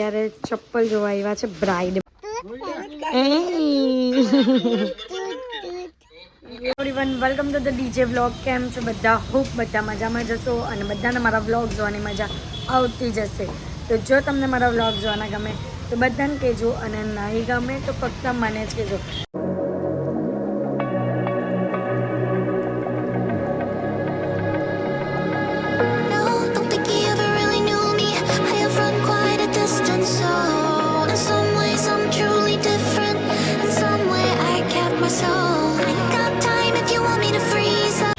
ત્યારે ચપ્પલ જોવા આવ્યા છે bride. Everyone welcome to the DJ vlog. કેમ છો બધા? હોપ બધા મજામાં જશો અને બધાને મારા વ્લોગ જોવાની મજા આવતી જશે. તો જો તમને મારા વ્લોગ જોવાના ગમે તો બધાને કહેજો અને નહીં ગમે તો ફક્ત મને જ કહેજો.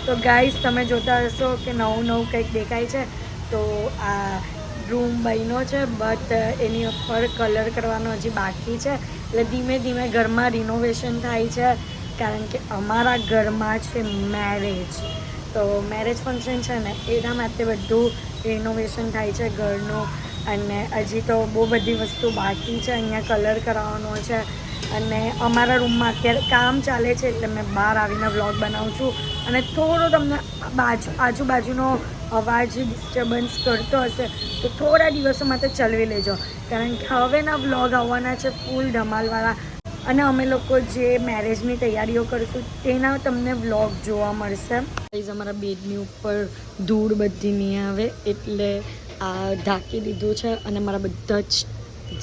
તો ગાઈસ તમે જોતા હશો કે નવું કંઈક દેખાય છે. તો આ રૂમ બન્યો છે બટ એની ઉપર કલર કરવાનો હજી બાકી છે. એટલે ધીમે ધીમે ઘરમાં રિનોવેશન થાય છે કારણ કે અમારા ઘરમાં છે મેરેજ. તો મેરેજ ફંક્શન છે ને એના માટે બધું રિનોવેશન થાય છે ઘરનું. અને હજી તો બહુ બધી વસ્તુ બાકી છે. અહીંયા કલર કરાવવાનો છે અને અમારા રૂમમાં અત્યારે કામ ચાલે છે એટલે મેં બહાર આવીને વ્લોગ બનાવું છું. અને થોડો તમને આજુબાજુનો અવાજ ડિસ્ટર્બન્સ કરતો હશે તો થોડા દિવસો માટે ચલવી લેજો કારણ કે હવેના વ્લોગ આવવાના છે ફૂલ ધમાલવાળા. અને અમે લોકો જે મેરેજની તૈયારીઓ કરીશું તેના તમને વ્લોગ જોવા મળશે. અમારા બેડની ઉપર ધૂળ બધી નહીં આવે એટલે આ ઢાંકી દીધું છે. અને મારા બધા જ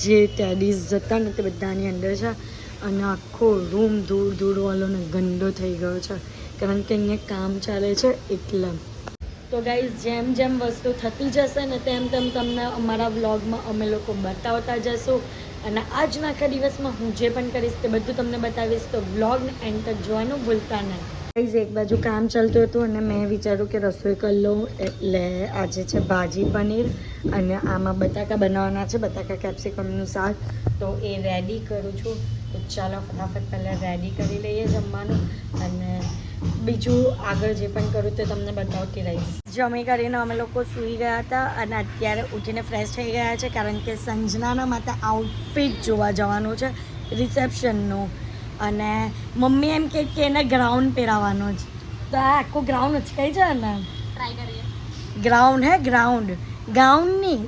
જે ટેડીઝ જતા ને તે બધાની અંદર છે. અને આખો રૂમ ધૂળવાળો ને ગંદો થઈ ગયો છે કારણ કે અહીંયા કામ ચાલે છે એટલે. તો ગાઈઝ જેમ જેમ વસ્તુ થતી જશે ને તેમ તમને અમારા વ્લોગમાં અમે લોકો બતાવતા જશું. અને આજના આખા દિવસમાં હું જે પણ કરીશ તે બધું તમને બતાવીશ. તો વ્લોગને એન્ડ તક જોવાનું ભૂલતા નહીં. ગાઈઝ એક બાજુ કામ ચાલતું હતું અને મેં વિચાર્યું કે રસોઈ કરી લઉં. એટલે આજે છે ભાજી પનીર અને આમાં બટાકા બનાવવાના છે, બટાકા કેપ્સિકમનું શાક. તો એ રેડી કરું છું. તો ચાલો ફટાફટ પહેલાં રેડી કરી લઈએ જમવાનું અને બીજું આગળ જે પણ કરું તે તમને બતાવતી રહીશ. જમી કરીને અમે લોકો સૂઈ ગયા હતા અને અત્યારે ઉઠીને ફ્રેશ થઈ ગયા છે કારણ કે સંજનાના માટે આઉટફિટ જોવા જવાનું છે રિસેપ્શનનું. અને મમ્મી એમ કે એને ગ્રાઉન્ડ પહેરાવવાનો જ. તો આ આખું ગ્રાઉન્ડ ઉચકાઈ છે ને. ટ્રાય કરીએ. ગ્રાઉન્ડ ગાઉન નહીં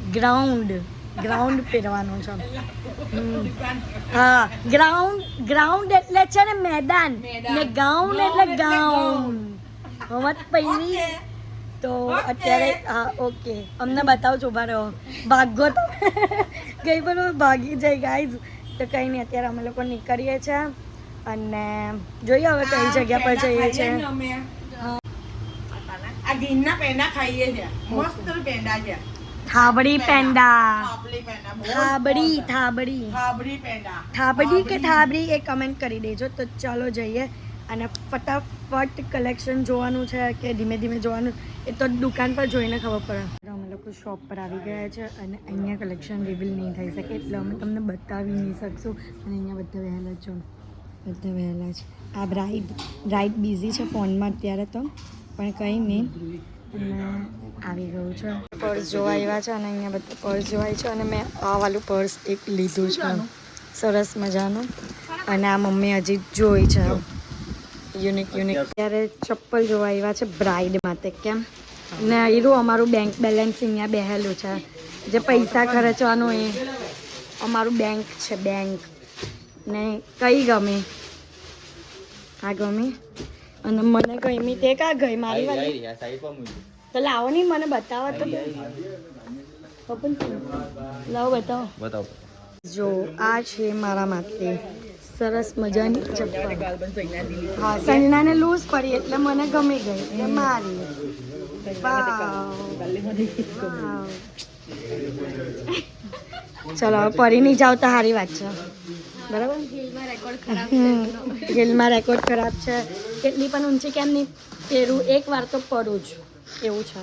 ગ્રાઉન્ડ પહેરવાનું છે. હા ગ્રાઉન્ડ એટલે છે ને મેદાન ને ગાઉન એટલે ગાઉન મત પહેરી. તો અત્યારે હા ઓકે અમને બતાવજો. ઉભા રહો ભાગો તો કઈ પણ ભાગી જાય ગાઈઝ. તો કંઈ નહીં અત્યારે અમે લોકો નીકળીએ છીએ અને જોઈએ હવે કઈ જગ્યા પર જઈએ છીએ. થાબડી પેંડા થાબડી કે થાબડી એ કમેન્ટ કરી દેજો. તો ચાલો જઈએ અને ફટાફટ કલેક્શન જોવાનું છે કે ધીમે ધીમે જોવાનું એ તો દુકાન પર જોઈને ખબર પડે. અમે લોકો શોપ પર આવી ગયા છે અને અહીંયા કલેક્શન રિવીલ નહીં થઈ શકે એટલે અમે તમને બતાવી નહીં શકશું. અને અહીંયા બધા વહેલા છો, બધા વહેલા છે. આ બ્રાઇડ બિઝી છે ફોનમાં અત્યારે તો પણ કંઈ નહીં. અને આવી ગયું છે. પર્સ જોવા આવ્યા છે અને અહીંયા બધા પર્સ જોવાય છે. અને મેં આ વાળું પર્સ એક લીધું છે સરસ મજાનું. અને આ મમ્મી હજી જોઈ છે યુનિક. ત્યારે ચપ્પલ જોવા આવ્યા છે બ્રાઇડ માટે. કેમ ને એરું અમારું બેંક બેલેન્સ અહીંયા બેહેલું છે. જે પૈસા ખર્ચવાનું એ અમારું બેંક છે. બેંક ને કઈ ગમી આ ગમી અને મને ગમી તે કા ગઈ મારી વાળી. તો લાવો નહીં મને બતાવો તો. લાવો બતાવો. જો આ છે મારા માટે સરસ મજાની ચપ્પલ. હા સંજનાને લૂઝ પડી એટલે મને ગમી ગઈ એટલે મારી. ચલો પરી નહીં જાવ તો સારી વાત છે બરાબર. હિલમાં રેકોર્ડ ખરાબ છે. કેટલી પણ ઊંચી કેમ નહીં પહેરું એક વાર તો પડું જ એવું છે.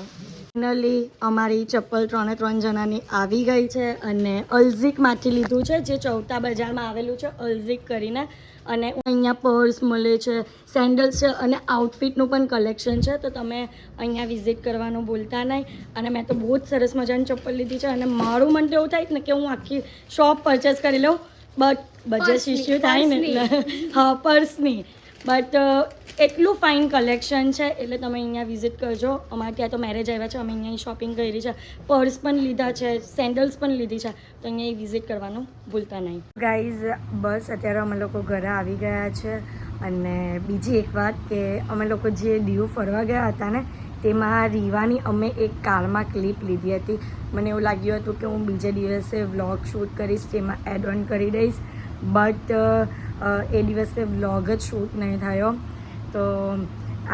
ફાઇનલી અમારી ચપ્પલ 3 જણાની આવી ગઈ છે અને અલ્ઝિકમાંથી લીધું છે જે ચૌટા બજારમાં આવેલું છે અલ્ઝિક કરીને. અને અહીંયા પર્સ મળે છે, સેન્ડલ્સ છે અને આઉટફિટનું પણ કલેક્શન છે. તો તમે અહીંયા વિઝિટ કરવાનું ભૂલતા નહીં. અને મેં તો બહુ જ સરસ મજાની ચપ્પલ લીધી છે અને મારું મન તો એવું થાય ને કે હું આખી શોપ પરચેસ કરી લઉં બટ બજેટ ઇસ્યુ થાય ને એટલે હા પર્સની બટ એટલું ફાઇન કલેક્શન છે એટલે તમે અહીંયા વિઝિટ કરજો. અમારે ત્યાં તો મેરેજ આવ્યા છે, અમે અહીંયા શોપિંગ કરી છે, પર્સ પણ લીધા છે, સેન્ડલ્સ પણ લીધી છે, તો અહીંયા વિઝિટ કરવાનું ભૂલતા નહીં. ગાઈઝ બસ અત્યારે અમે લોકો ઘરે આવી ગયા છે. અને બીજી એક વાત કે અમે લોકો જે દીવ ફરવા ગયા હતા ને તેમાં રીવાની અમે એક કારમાં ક્લિપ લીધી હતી. મને એવું લાગ્યું હતું કે હું બીજે દિવસે વ્લોગ શૂટ કરીશ, તેમાં એડ ઓન કરી દઈશ, બટ એ દિવસે વ્લોગ જ શૂટ નહીં થયો. તો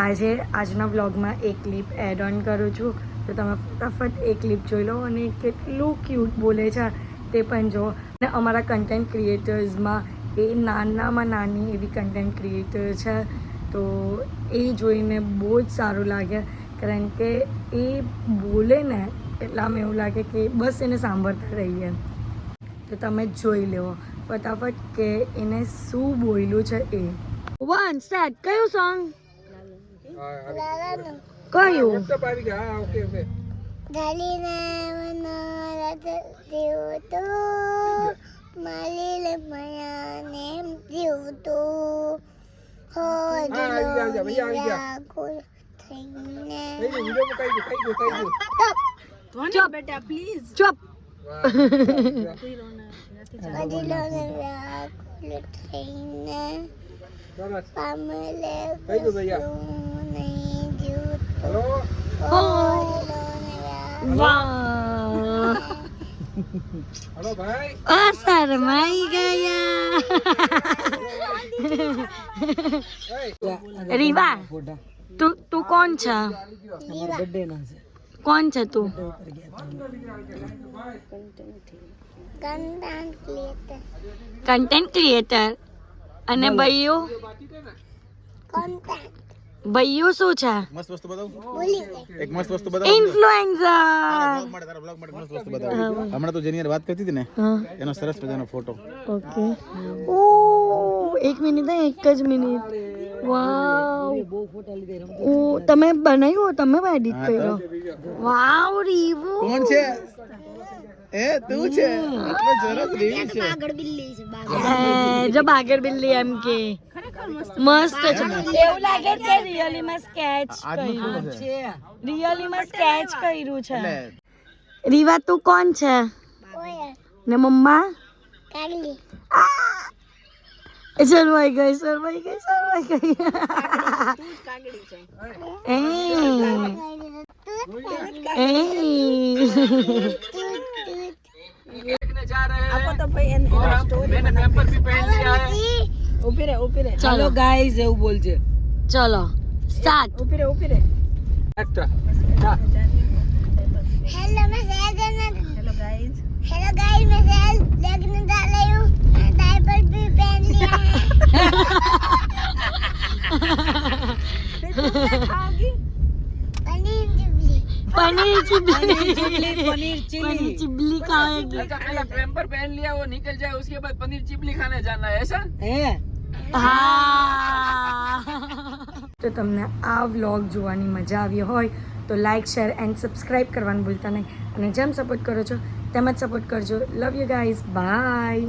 આજના વ્લોગમાં એક ક્લિપ એડ ઓન કરું છું, તો તમે ફટાફટ એ ક્લિપ જોઈ લો અને કેટલું ક્યુટ બોલે છે તે પણ જો. અને અમારા કન્ટેન્ટ ક્રિએટર્સમાં એ નાનામાં નાની એવી કન્ટેન્ટ ક્રિએટર છે, તો એ જોઈને બહુ જ સારું લાગે, કારણ કે એ બોલે ને એટલામાં એવું લાગે કે બસ એને સાંભળતા રહીએ. તો તમે જોઈ લેવો ફટાફટ કે એને શું બોલ્યું છે એ. One start. કયું સોંગ? કયું? બેટા પ્લીઝ ચુપ. हेलो भाई શરમાઈ ગયા. રીવા તું કોણ છે? કોણ છે તું? Content creator. અને ભૈયું? ભૈયું શું છે? मस्त वस्तु बताओ एक मस्त वस्तु बताओ ઇન્ફ્લુએન્સર. ब्लॉग में मस्त वस्तु बताओ हमारा तो जेनियर बात करती थी ने એનો સરસ મજાનો ફોટો. ઓકે. ઓ 1 મિનિટ, એક જ મિનિટ. વાવ. ઓ તમે બનાવ્યો, તમે એડિટ કર્યો? વાવ રીવુ. કોણ છે? એ તું છે? એટલે સરસ રીવી છે. જો બાગર બિલ્લી એમ કે મસ્ત છે. એવું લાગે કે રિયલી માં સ્કેચ કર્યું છે. રિયલી માં સ્કેચ કર્યું છે. રીવા તું કોણ છે? ને મમ્મા? કાગલી. શરમાઈ ગઈ. जा रहे हैं तो भाई मैंने पेपर भी पहन लिया है. ऊपर है चलो गाइस એવું બોલજે. ચલો સ્ટાર્ટ. ऊपर है एक्टर. हेलो मैं सैजन. हेलो गाइस मैं सैल देखने जा रही हूँ. डायपर भी पहन लिया है. तुम क्या खाओगी? पनीर चिल्ली. पनीर चिबली खाएगी. पहले पेपर पहन लिया वो निकल जाए उसके बाद पनीर चिल्ली खाने जाना है ऐसा है. હા. તો તમને આ વ્લોગ જોવાની મજા આવી હોય તો લાઇક, શેર એન્ડ સબસ્ક્રાઈબ કરવાનું ભૂલતા નહીં. અને જેમ સપોર્ટ કરો છો તેમ જ સપોર્ટ કરજો. Love you guys. બાય.